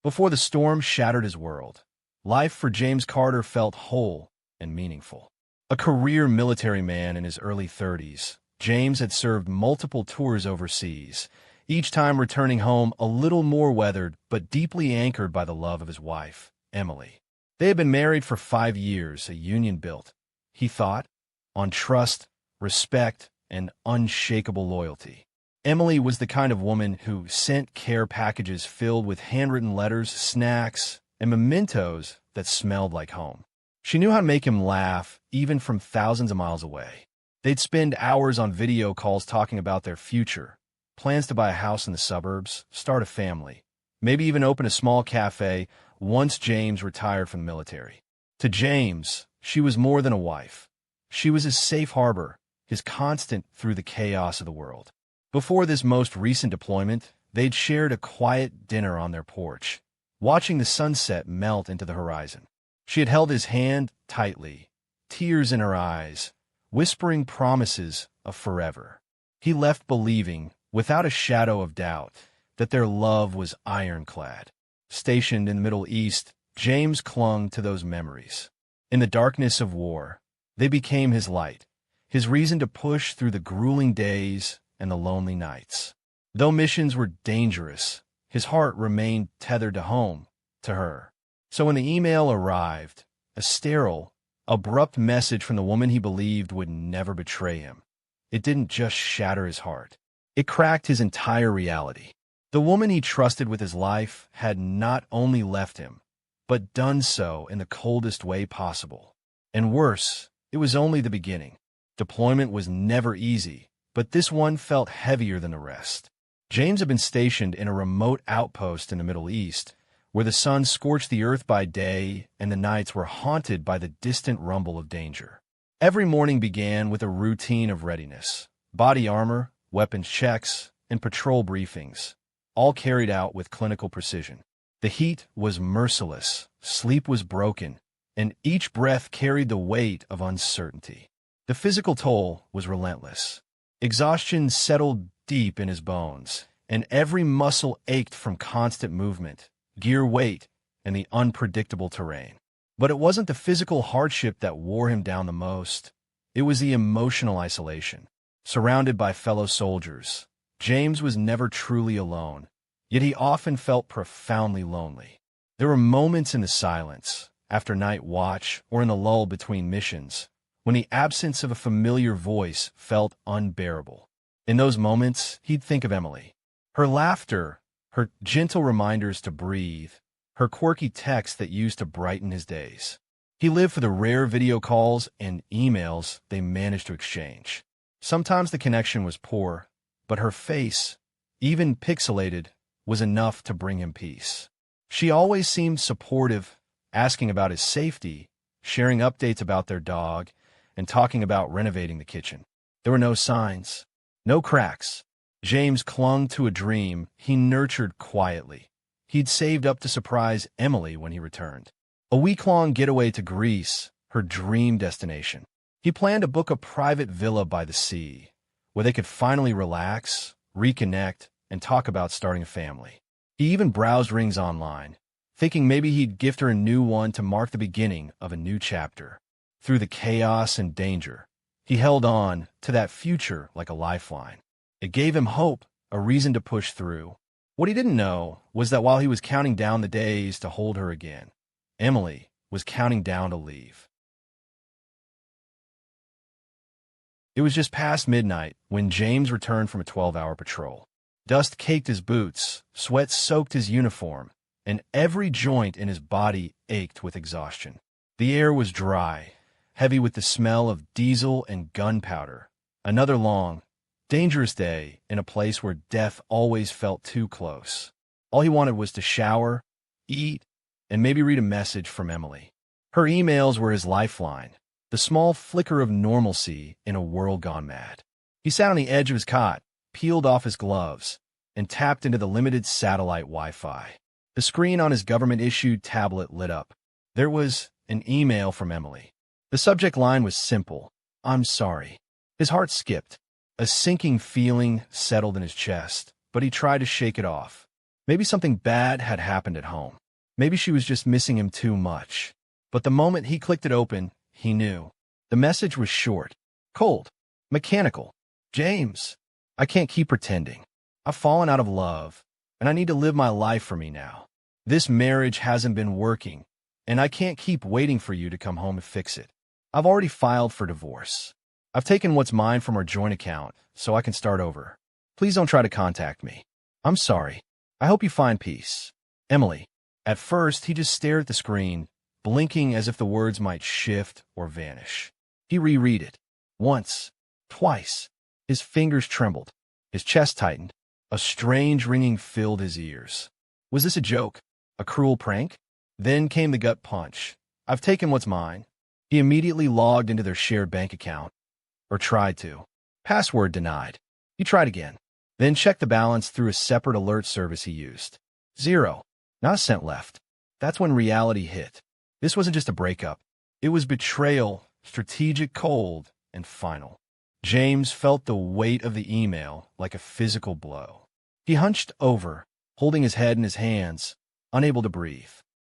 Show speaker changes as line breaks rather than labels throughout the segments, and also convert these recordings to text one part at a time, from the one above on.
Before the storm shattered his world, life for James Carter felt whole and meaningful. A career military man in his early 30s, James had served multiple tours overseas, each time returning home a little more weathered but deeply anchored by the love of his wife, Emily. They had been married for 5 years, a union built, he thought, on trust, respect, and unshakable loyalty. Emily was the kind of woman who sent care packages filled with handwritten letters, snacks, and mementos that smelled like home. She knew how to make him laugh, even from thousands of miles away. They'd spend hours on video calls talking about their future, plans to buy a house in the suburbs, start a family, maybe even open a small cafe once James retired from the military. To James, she was more than a wife. She was his safe harbor, his constant through the chaos of the world. Before this most recent deployment, they'd shared a quiet dinner on their porch, watching the sunset melt into the horizon. She had held his hand tightly, tears in her eyes, whispering promises of forever. He left believing, without a shadow of doubt, that their love was ironclad. Stationed in the Middle East, James clung to those memories. In the darkness of war, they became his light, his reason to push through the grueling days and the lonely nights. Though missions were dangerous, his heart remained tethered to home, to her. So when the email arrived, a sterile, abrupt message from the woman he believed would never betray him, it didn't just shatter his heart. It cracked his entire reality. The woman he trusted with his life had not only left him, but done so in the coldest way possible. And worse, it was only the beginning. Deployment was never easy, but this one felt heavier than the rest. James had been stationed in a remote outpost in the Middle East, where the sun scorched the earth by day and the nights were haunted by the distant rumble of danger. Every morning began with a routine of readiness: body armor, weapons checks, and patrol briefings, all carried out with clinical precision. The heat was merciless, sleep was broken, and each breath carried the weight of uncertainty. The physical toll was relentless. Exhaustion settled deep in his bones, and every muscle ached from constant movement, gear weight, and the unpredictable terrain. But it wasn't the physical hardship that wore him down the most. It was the emotional isolation. Surrounded by fellow soldiers, James was never truly alone, yet he often felt profoundly lonely. There were moments in the silence, after night watch or in the lull between missions, when the absence of a familiar voice felt unbearable. In those moments, he'd think of Emily. Her laughter, her gentle reminders to breathe, her quirky texts that used to brighten his days. He lived for the rare video calls and emails they managed to exchange. Sometimes the connection was poor, but her face, even pixelated, was enough to bring him peace. She always seemed supportive, asking about his safety, sharing updates about their dog, and talking about renovating the kitchen. There were no signs, no cracks. James clung to a dream he nurtured quietly. He'd saved up to surprise Emily when he returned. A week-long getaway to Greece, her dream destination. He planned to book a private villa by the sea, where they could finally relax, reconnect, and talk about starting a family. He even browsed rings online, thinking maybe he'd gift her a new one to mark the beginning of a new chapter. Through the chaos and danger, he held on to that future like a lifeline. It gave him hope, a reason to push through. What he didn't know was that while he was counting down the days to hold her again, Emily was counting down to leave. It was just past midnight when James returned from a 12-hour patrol. Dust caked his boots, sweat soaked his uniform, and every joint in his body ached with exhaustion. The air was dry, heavy with the smell of diesel and gunpowder. Another long, dangerous day in a place where death always felt too close. All he wanted was to shower, eat, and maybe read a message from Emily. Her emails were his lifeline, the small flicker of normalcy in a world gone mad. He sat on the edge of his cot, peeled off his gloves, and tapped into the limited satellite Wi-Fi. The screen on his government-issued tablet lit up. There was an email from Emily. The subject line was simple: "I'm sorry." His heart skipped. A sinking feeling settled in his chest, but he tried to shake it off. Maybe something bad had happened at home. Maybe she was just missing him too much. But the moment he clicked it open, he knew. The message was short, cold, mechanical. James, I can't keep pretending. I've fallen out of love, and I need to live my life for me now. This marriage hasn't been working, and I can't keep waiting for you to come home to fix it. I've already filed for divorce. I've taken what's mine from our joint account, so I can start over. Please don't try to contact me. I'm sorry. I hope you find peace. Emily. At first, he just stared at the screen, blinking as if the words might shift or vanish. He reread it. Once. Twice. His fingers trembled. His chest tightened. A strange ringing filled his ears. Was this a joke? A cruel prank? Then came the gut punch. I've taken what's mine. He immediately logged into their shared bank account. Or tried to. Password denied. He tried again. Then checked the balance through a separate alert service he used. 0. Not a cent left. That's when reality hit. This wasn't just a breakup. It was betrayal, strategic, cold, and final. James felt the weight of the email like a physical blow. He hunched over, holding his head in his hands, unable to breathe.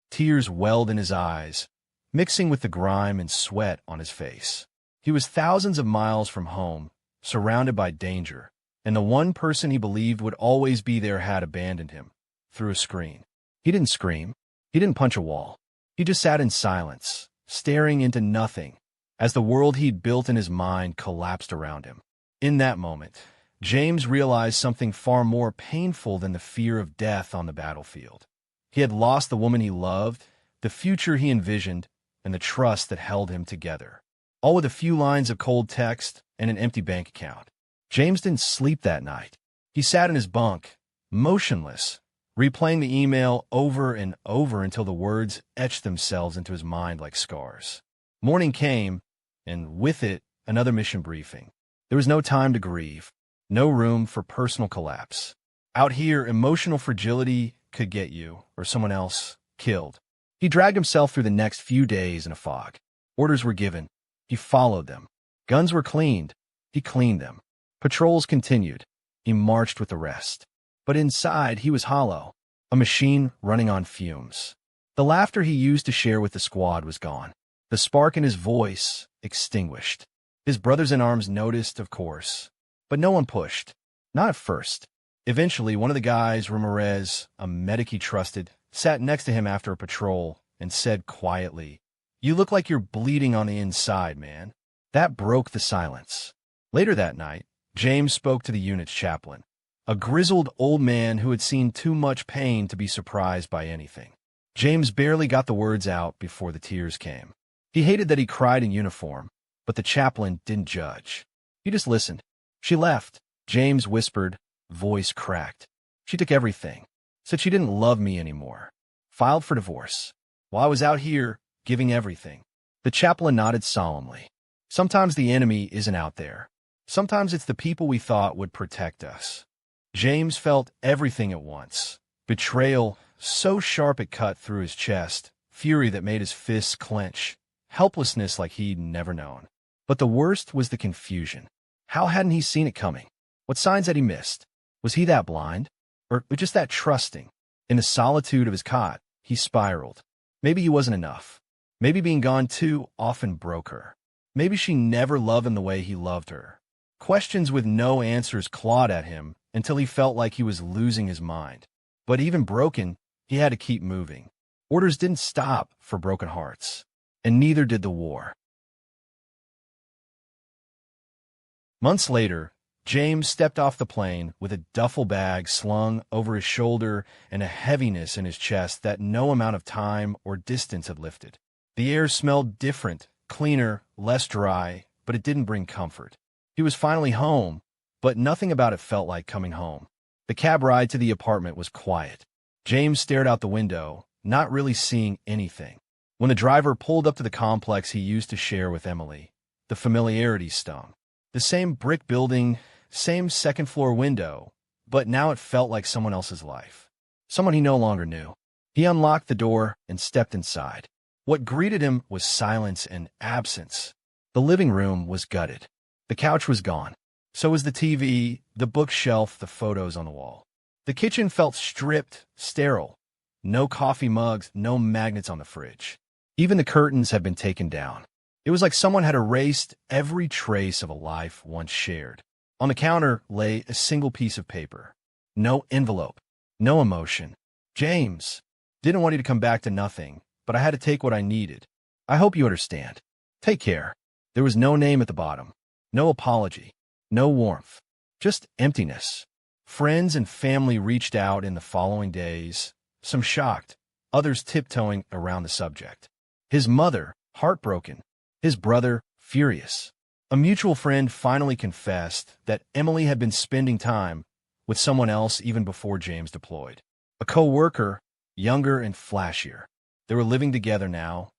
Tears welled in his eyes, mixing with the grime and sweat on his face. He was thousands of miles from home, surrounded by danger, and the one person he believed would always be there had abandoned him, through a screen. He didn't scream. He didn't punch a wall. He just sat in silence, staring into nothing, as the world he'd built in his mind collapsed around him. In that moment, James realized something far more painful than the fear of death on the battlefield. He had lost the woman he loved, the future he envisioned, and the trust that held him together, all with a few lines of cold text and an empty bank account. James didn't sleep that night. He sat in his bunk, motionless, replaying the email over and over until the words etched themselves into his mind like scars. Morning came, and with it, another mission briefing. There was no time to grieve, no room for personal collapse. Out here, emotional fragility could get you, or someone else, killed. He dragged himself through the next few days in a fog. Orders were given. He followed them. Guns were cleaned. He cleaned them. Patrols continued. He marched with the rest. But inside, he was hollow, a machine running on fumes. The laughter he used to share with the squad was gone. The spark in his voice extinguished. His brothers-in-arms noticed, of course, but no one pushed. Not at first. Eventually, one of the guys, Ramirez, a medic he trusted, sat next to him after a patrol and said quietly, "You look like you're bleeding on the inside, man." That broke the silence. Later that night, James spoke to the unit's chaplain, a grizzled old man who had seen too much pain to be surprised by anything. James barely got the words out before the tears came. He hated that he cried in uniform, but the chaplain didn't judge. He just listened. "She left," James whispered, voice cracked. "She took everything. Said she didn't love me anymore. Filed for divorce. While I was out here, giving everything." The chaplain nodded solemnly. Sometimes the enemy isn't out there. Sometimes it's the people we thought would protect us. James felt everything at once. Betrayal, so sharp it cut through his chest, fury that made his fists clench, helplessness like he'd never known. But the worst was the confusion. How hadn't he seen it coming? What signs had he missed? Was he that blind? Or just that trusting? In the solitude of his cot, he spiraled. Maybe he wasn't enough. Maybe being gone too often broke her. Maybe she never loved him the way he loved her. Questions with no answers clawed at him until he felt like he was losing his mind. But even broken, he had to keep moving. Orders didn't stop for broken hearts, and neither did the war. Months later, James stepped off the plane with a duffel bag slung over his shoulder and a heaviness in his chest that no amount of time or distance had lifted. The air smelled different, cleaner, less dry, but it didn't bring comfort. He was finally home, but nothing about it felt like coming home. The cab ride to the apartment was quiet. James stared out the window, not really seeing anything. When the driver pulled up to the complex he used to share with Emily, the familiarity stung. The same brick building, same second-floor window, but now it felt like someone else's life. Someone he no longer knew. He unlocked the door and stepped inside. What greeted him was silence and absence. The living room was gutted. The couch was gone. So was the TV, the bookshelf, the photos on the wall. The kitchen felt stripped, sterile. No coffee mugs, no magnets on the fridge. Even the curtains had been taken down. It was like someone had erased every trace of a life once shared. On the counter lay a single piece of paper. No envelope. No emotion. James, didn't want you to come back to nothing, but I had to take what I needed. I hope you understand. Take care. There was no name at the bottom. No apology. No warmth. Just emptiness. Friends and family reached out in the following days, some shocked, others tiptoeing around the subject. His mother, heartbroken. His brother, furious. A mutual friend finally confessed that Emily had been spending time with someone else even before James deployed. A co-worker, younger and flashier. They were living together now,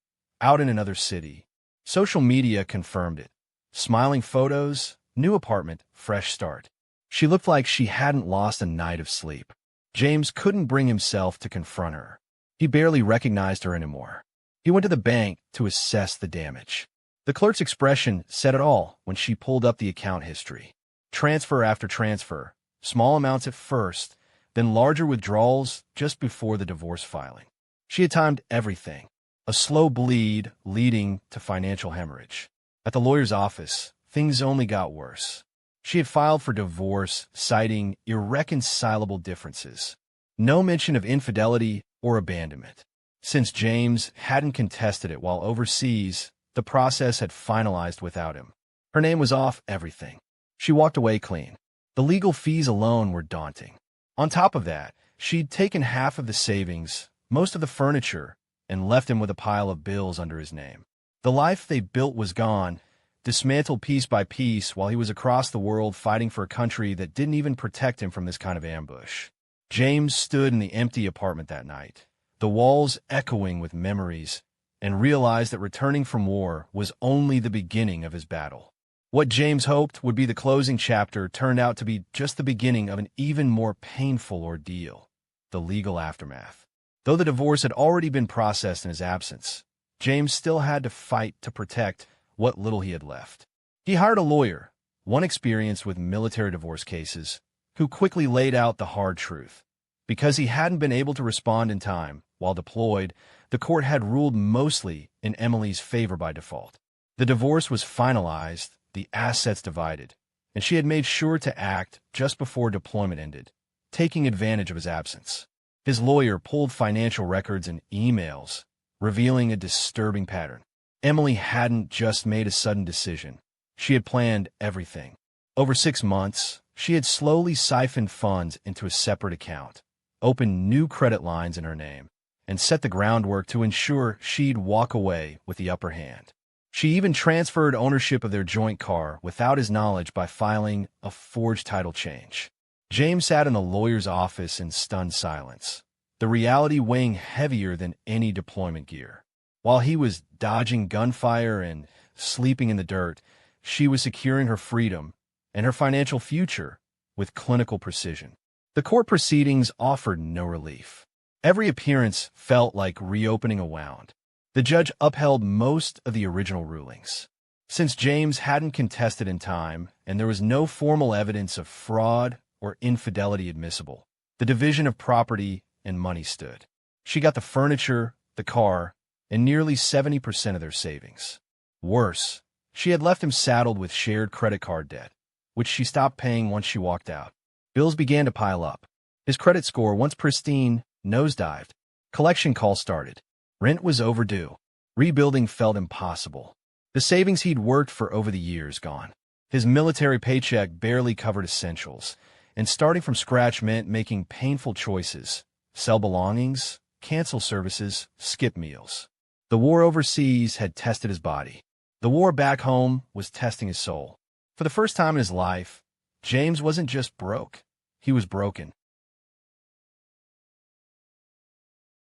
out in another city. Social media confirmed it. Smiling photos, new apartment, fresh start. She looked like she hadn't lost a night of sleep. James couldn't bring himself to confront her. He barely recognized her anymore. He went to the bank to assess the damage. The clerk's expression said it all when she pulled up the account history. Transfer after transfer, small amounts at first, then larger withdrawals just before the divorce filing. She had timed everything. A slow bleed leading to financial hemorrhage. At the lawyer's office, things only got worse. She had filed for divorce, citing irreconcilable differences. No mention of infidelity or abandonment. Since James hadn't contested it while overseas, the process had finalized without him. Her name was off everything. She walked away clean. The legal fees alone were daunting. On top of that, she'd taken half of the savings, most of the furniture, and left him with a pile of bills under his name. The life they built was gone, dismantled piece by piece while he was across the world fighting for a country that didn't even protect him from this kind of ambush. James stood in the empty apartment that night, the walls echoing with memories, and realized that returning from war was only the beginning of his battle. What James hoped would be the closing chapter turned out to be just the beginning of an even more painful ordeal, the legal aftermath. Though the divorce had already been processed in his absence, James still had to fight to protect what little he had left. He hired a lawyer, one experienced with military divorce cases, who quickly laid out the hard truth. Because he hadn't been able to respond in time while deployed, the court had ruled mostly in Emily's favor by default. The divorce was finalized, the assets divided, and she had made sure to act just before deployment ended, taking advantage of his absence. His lawyer pulled financial records and emails, revealing a disturbing pattern. Emily hadn't just made a sudden decision. She had planned everything. Over 6 months, she had slowly siphoned funds into a separate account, opened new credit lines in her name, and set the groundwork to ensure she'd walk away with the upper hand. She even transferred ownership of their joint car without his knowledge by filing a forged title change. James sat in the lawyer's office in stunned silence, the reality weighing heavier than any deployment gear. While he was dodging gunfire and sleeping in the dirt, she was securing her freedom and her financial future with clinical precision. The court proceedings offered no relief. Every appearance felt like reopening a wound. The judge upheld most of the original rulings. Since James hadn't contested in time and there was no formal evidence of fraud or infidelity admissible, the division of property and money stood. She got the furniture, the car, and nearly 70% of their savings. Worse, she had left him saddled with shared credit card debt, which she stopped paying once she walked out. Bills began to pile up. His credit score, once pristine, nosedived. Collection calls started. Rent was overdue. Rebuilding felt impossible. The savings he'd worked for over the years gone. His military paycheck barely covered essentials, and starting from scratch meant making painful choices. Sell belongings, cancel services, skip meals. The war overseas had tested his body. The war back home was testing his soul. For the first time in his life, James wasn't just broke. He was broken.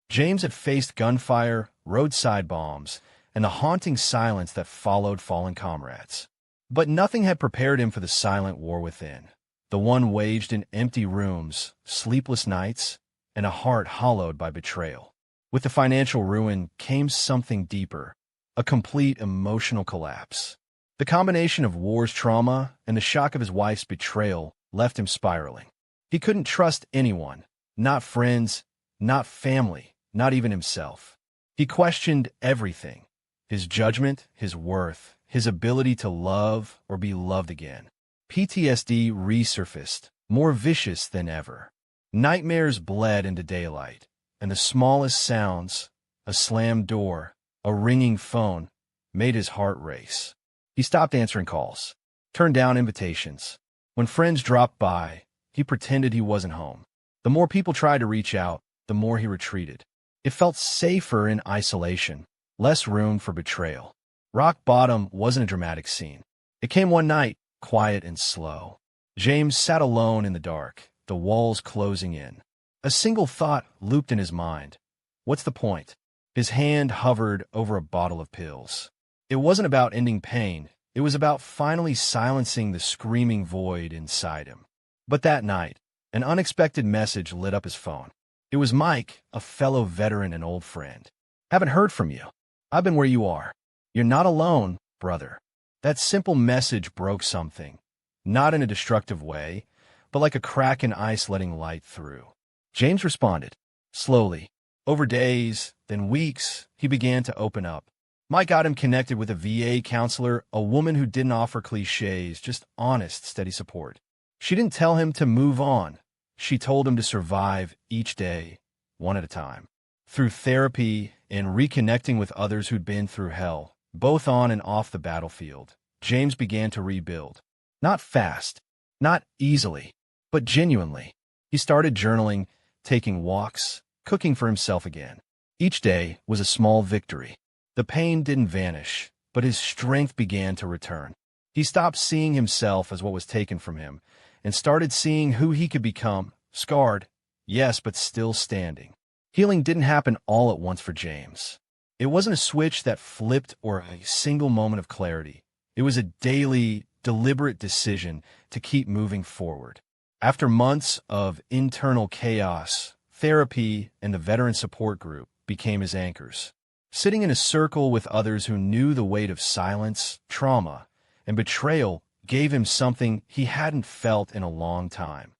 James had faced gunfire, roadside bombs, and the haunting silence that followed fallen comrades. But nothing had prepared him for the silent war within, the one waged in empty rooms, sleepless nights, and a heart hollowed by betrayal. With the financial ruin came something deeper, a complete emotional collapse. The combination of war's trauma and the shock of his wife's betrayal left him spiraling. He couldn't trust anyone, not friends, not family, not even himself. He questioned everything: his judgment, his worth, his ability to love or be loved again. PTSD resurfaced, more vicious than ever. Nightmares bled into daylight, and the smallest sounds, a slammed door, a ringing phone, made his heart race. He stopped answering calls, turned down invitations. When friends dropped by, he pretended he wasn't home. The more people tried to reach out, the more he retreated. It felt safer in isolation, less room for betrayal. Rock bottom wasn't a dramatic scene. It came one night, quiet and slow. James sat alone in the dark, the walls closing in. A single thought looped in his mind. What's the point? His hand hovered over a bottle of pills. It wasn't about ending pain. It was about finally silencing the screaming void inside him. But that night, an unexpected message lit up his phone. It was Mike, a fellow veteran and old friend. "Haven't heard from you. I've been where you are. You're not alone, brother." That simple message broke something, not in a destructive way, but like a crack in ice letting light through. James responded, slowly. Over days, then weeks, he began to open up. Mike got him connected with a VA counselor, a woman who didn't offer cliches, just honest, steady support. She didn't tell him to move on. She told him to survive each day, one at a time. Through therapy and reconnecting with others who'd been through hell, both on and off the battlefield, James began to rebuild. Not fast, not easily, but genuinely. He started journaling, taking walks, cooking for himself again. Each day was a small victory. The pain didn't vanish, but his strength began to return. He stopped seeing himself as what was taken from him and started seeing who he could become, scarred, yes, but still standing. Healing didn't happen all at once for James. It wasn't a switch that flipped or a single moment of clarity. It was a daily, deliberate decision to keep moving forward. After months of internal chaos, therapy and the veteran support group became his anchors. Sitting in a circle with others who knew the weight of silence, trauma, and betrayal gave him something he hadn't felt in a long time: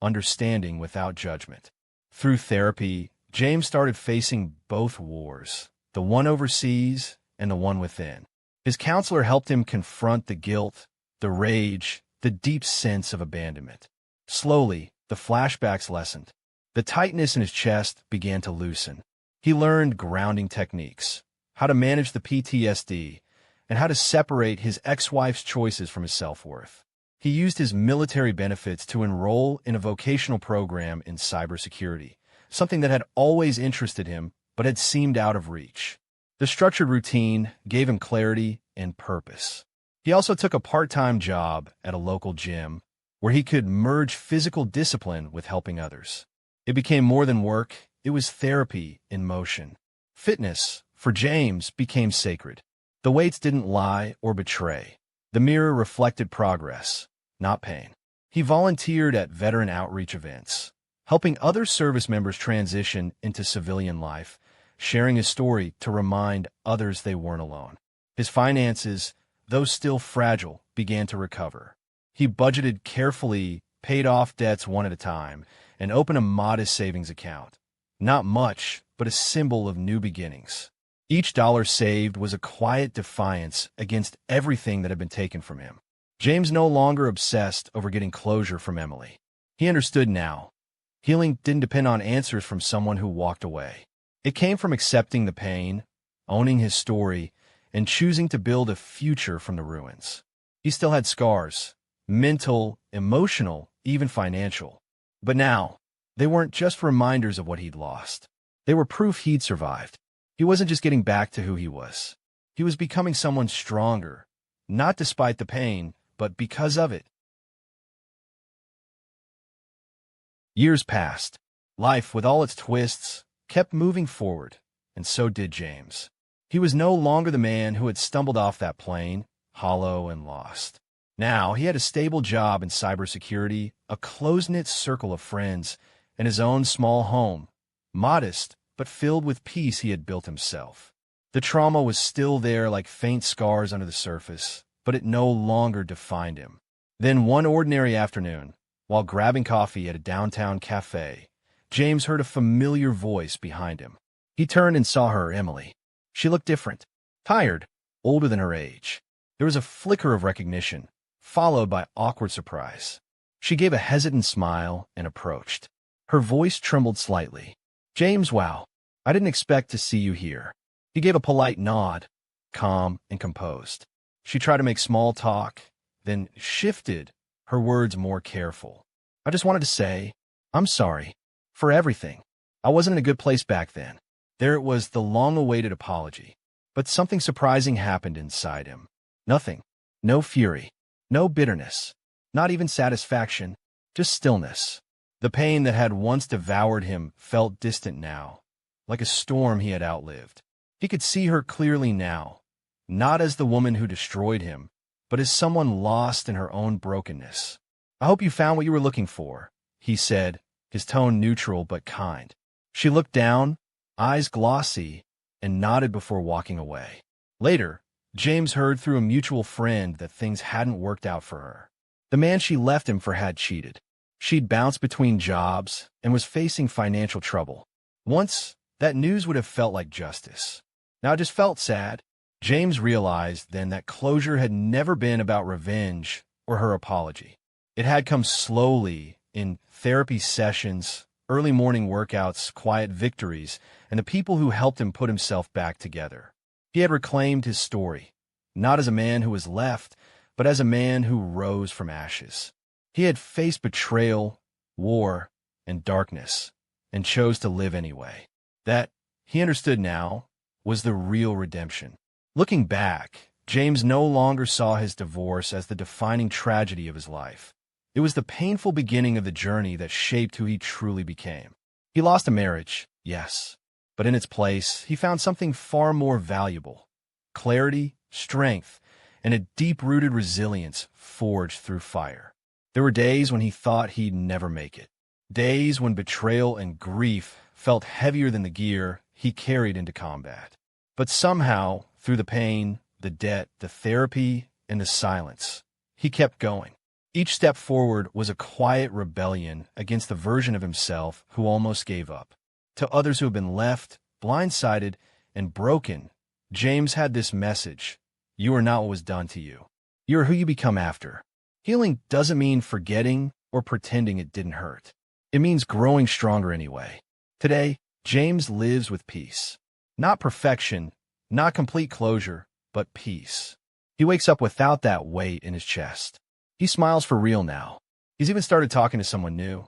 understanding without judgment. Through therapy, James started facing both wars, the one overseas and the one within. His counselor helped him confront the guilt, the rage, the deep sense of abandonment. Slowly, the flashbacks lessened. The tightness in his chest began to loosen. He learned grounding techniques, how to manage the PTSD, and how to separate his ex-wife's choices from his self-worth. He used his military benefits to enroll in a vocational program in cybersecurity, something that had always interested him but had seemed out of reach. The structured routine gave him clarity and purpose. He also took a part-time job at a local gym where he could merge physical discipline with helping others. It became more than work. It was therapy in motion. Fitness, for James, became sacred. The weights didn't lie or betray. The mirror reflected progress, not pain. He volunteered at veteran outreach events, helping other service members transition into civilian life, sharing his story to remind others they weren't alone. His finances, though still fragile, began to recover. He budgeted carefully, paid off debts one at a time, and opened a modest savings account. Not much, but a symbol of new beginnings. Each dollar saved was a quiet defiance against everything that had been taken from him. James no longer obsessed over getting closure from Emily. He understood now. Healing didn't depend on answers from someone who walked away. It came from accepting the pain, owning his story, and choosing to build a future from the ruins. He still had scars, mental, emotional, even financial. But now, they weren't just reminders of what he'd lost. They were proof he'd survived. He wasn't just getting back to who he was. He was becoming someone stronger, not despite the pain, but because of it. Years passed. Life, with all its twists, kept moving forward, and so did James. He was no longer the man who had stumbled off that plane, hollow and lost. Now, he had a stable job in cybersecurity, a close-knit circle of friends, and his own small home, modest, but filled with peace he had built himself. The trauma was still there like faint scars under the surface, but it no longer defined him. Then one ordinary afternoon, While grabbing coffee at a downtown cafe, James heard a familiar voice behind him. He turned and saw her, Emily. She looked different, tired, older than her age. There was a flicker of recognition, followed by awkward surprise. She gave a hesitant smile and approached. Her voice trembled slightly. James, wow, I didn't expect to see you here. He gave a polite nod, calm and composed. She tried to make small talk, then shifted, her words more careful. I just wanted to say, I'm sorry for everything. I wasn't in a good place back then. There it was, the long-awaited apology. But something surprising happened inside him. Nothing. No fury. No bitterness. Not even satisfaction. Just stillness. The pain that had once devoured him felt distant now, like a storm he had outlived. He could see her clearly now, not as the woman who destroyed him, but as someone lost in her own brokenness. I hope you found what you were looking for, he said, his tone neutral but kind. She looked down, eyes glossy, and nodded before walking away. Later, James heard through a mutual friend that things hadn't worked out for her. The man she left him for had cheated. She'd bounced between jobs and was facing financial trouble. Once, that news would have felt like justice. Now it just felt sad. James realized then that closure had never been about revenge or her apology. It had come slowly in therapy sessions, early morning workouts, quiet victories, and the people who helped him put himself back together. He had reclaimed his story, not as a man who was left, but as a man who rose from ashes. He had faced betrayal, war, and darkness, and chose to live anyway. That, he understood now, was the real redemption. Looking back, James no longer saw his divorce as the defining tragedy of his life. It was the painful beginning of the journey that shaped who he truly became. He lost a marriage, yes, but in its place, he found something far more valuable: clarity, strength, and a deep-rooted resilience forged through fire. There were days when he thought he'd never make it. Days when betrayal and grief felt heavier than the gear he carried into combat. But somehow, through the pain, the debt, the therapy, and the silence, he kept going. Each step forward was a quiet rebellion against the version of himself who almost gave up. To others who have been left, blindsided, and broken, James had this message: you are not what was done to you. You are who you become after. Healing doesn't mean forgetting or pretending it didn't hurt. It means growing stronger anyway. Today, James lives with peace. Not perfection, not complete closure, but peace. He wakes up without that weight in his chest. He smiles for real now. He's even started talking to someone new.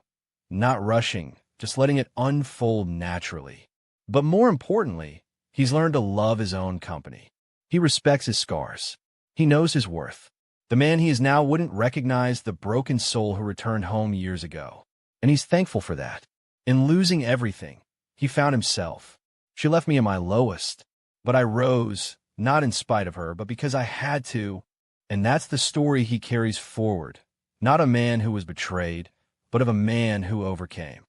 Not rushing, just letting it unfold naturally. But more importantly, he's learned to love his own company. He respects his scars. He knows his worth. The man he is now wouldn't recognize the broken soul who returned home years ago. And he's thankful for that. In losing everything, he found himself. She left me at my lowest, but I rose, not in spite of her, but because I had to. And that's the story he carries forward. Not a man who was betrayed, but of a man who overcame.